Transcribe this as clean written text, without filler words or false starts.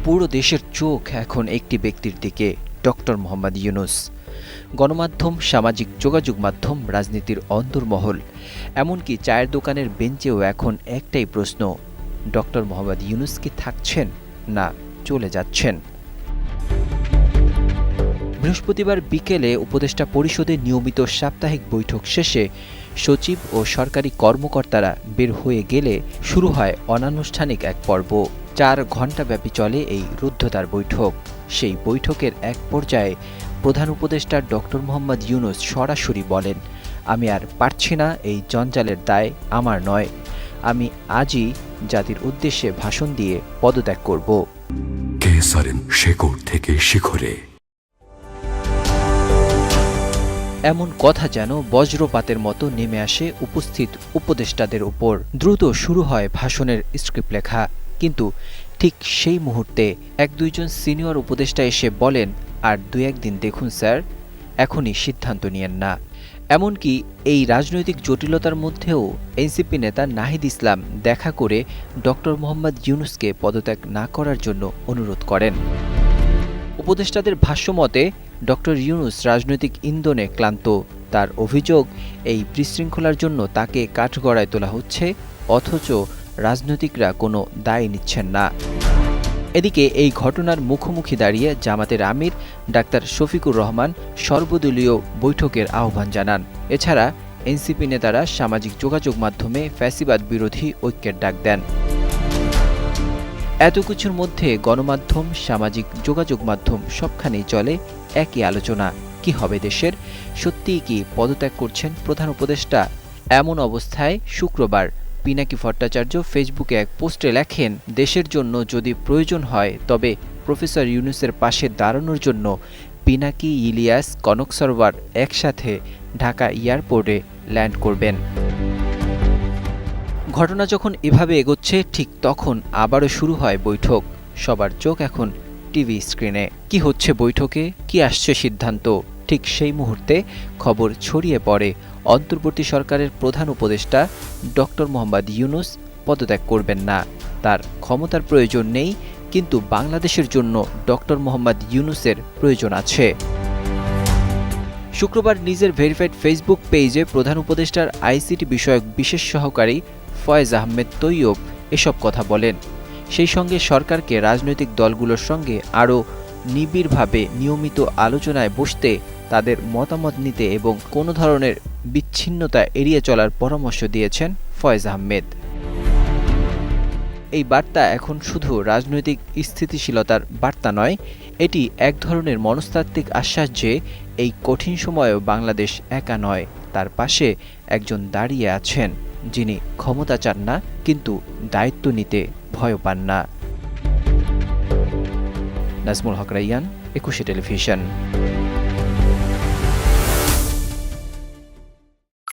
পুরো দেশের চোখ এখন একটি ব্যক্তির দিকে, ডক্টর মোহাম্মদ ইউনূস। গণমাধ্যম, সামাজিক যোগাযোগ মাধ্যম, রাজনীতির অন্দরমহল, এমনকি চায়ের দোকানের বেঞ্চেও এখন একটাই প্রশ্ন, ডক্টর মোহাম্মদ ইউনূস কি থাকছেন না চলে যাচ্ছেন? বৃহস্পতিবার বিকেলে উপদেষ্টা পরিষদের নিয়মিত সাপ্তাহিক বৈঠক শেষে সচিব ও সরকারি কর্মকর্তারা বের হয়ে গেলে শুরু হয় অনানুষ্ঠানিক এক পর্ব। 4 ঘণ্টাব্যাপী চলে এই রুদ্ধদ্বার বৈঠক। সেই বৈঠকের এক পর্যায়ে প্রধান উপদেষ্টা ডক্টর মোহাম্মদ ইউনূস সরাসরি বলেন, আমি আর পারছি না, এই জঞ্জালের দায় আমার নয়। আমি আজই জাতির উদ্দেশ্যে ভাষণ দিয়ে পদত্যাগ করব। শেকড় থেকে শিখরে। এমন কথা যেন বজ্রপাতের মতো নেমে আসে উপস্থিত উপদেষ্টাদের উপর। দ্রুত শুরু হয় ভাষণের স্ক্রিপ্ট লেখা, কিন্তু ঠিক সেই মুহূর্তে 1-2 সিনিয়র উপদেষ্টা এসে বলেন, আর 2-1 দিন দেখুন স্যার, এখনই সিদ্ধান্ত নিয়েন না। এমনকি এই রাজনৈতিক জটিলতার মধ্যেও এনসিপি নেতা নাহিদ ইসলাম দেখা করে ডক্টর মোহাম্মদ ইউনূসকে পদত্যাগ না করার জন্য অনুরোধ করেন। উপদেষ্টাদের ভাষ্যমতে ডক্টর ইউনূস রাজনৈতিক ইন্ধনে ক্লান্ত। তার অভিযোগ, এই বিশৃঙ্খলার জন্য তাকে কাঠগড়ায় তোলা হচ্ছে, অথচ রাজনৈতিকরা কোনো দায় নিচ্ছেন না। এদিকে এই ঘটনার মুখোমুখি দাঁড়িয়ে জামাতের আমির ডাক্তার শফিকুর রহমান সর্বদলীয় বৈঠকের আহ্বান জানান। এছাড়া এনসিপি নেতারা সামাজিক যোগাযোগ মাধ্যমে ফ্যাসিবাদ বিরোধী ঐক্যের ডাক দেন। এত কিছুর মধ্যে গণমাধ্যম, সামাজিক যোগাযোগ মাধ্যম সবখানেই চলে একই আলোচনা, কি হবে দেশের? সত্যিই কি পদত্যাগ করছেন প্রধান উপদেষ্টা? এমন অবস্থায় শুক্রবার পিনাকি ভট্টাচার্য ফেসবুকে এক পোস্টে লেখেন, দেশের জন্য যদি প্রয়োজন হয় তবে প্রফেসর ইউনূসের পাশে দাঁড়ানোর জন্য পিনাকি, ইলিয়াস, কনক সরোয়ার একসাথে ঢাকা এয়ারপোর্টে ল্যান্ড করবেন। ঘটনা যখন এভাবে এগোচ্ছে, ঠিক তখন আবারও শুরু হয় বৈঠক। সবার চোখ এখন টিভি স্ক্রিনে। কি হচ্ছে বৈঠকে, কি আসছে সিদ্ধান্ত? ঠিক সেই মুহূর্তে খবর ছড়িয়ে পড়ে অন্তর্বর্তী সরকারের প্রধান উপদেষ্টা ডক্টর মোহাম্মদ ইউনূস পদত্যাগ করবেন না। তার ক্ষমতার প্রয়োজন নেই, কিন্তু বাংলাদেশের জন্য ডক্টর মোহাম্মদ ইউনূসের প্রয়োজন আছে। শুক্রবার নিজের ভেরিফাইড ফেসবুক পেজে প্রধান উপদেষ্টার আইসিটি বিষয়ক বিশেষ সহকারী ফয়েজ আহমেদ তৈয়ব এসব কথা বলেন। সেই সঙ্গে সরকারকে রাজনৈতিক দলগুলোর সঙ্গে আরও নিবিড়ভাবে নিয়মিত আলোচনায় বসতে, তাদের মতামত নিতে এবং কোনো ধরনের বিচ্ছিন্নতা এড়িয়ে চলার পরামর্শ দিয়েছেন ফয়েজ আহমেদ। এই বার্তা এখন শুধু রাজনৈতিক স্থিতিশীলতার বার্তা নয়, এটি এক ধরনের মনস্তাত্ত্বিক আশ্বাস যে এই কঠিন সময়েও বাংলাদেশ একা নয়। তার পাশে একজন দাঁড়িয়ে আছেন যিনি ক্ষমতা চান না, কিন্তু দায়িত্ব নিতে ভয় পান না। নাজমুল হক রাইয়ান, 21 টেলিভিশন।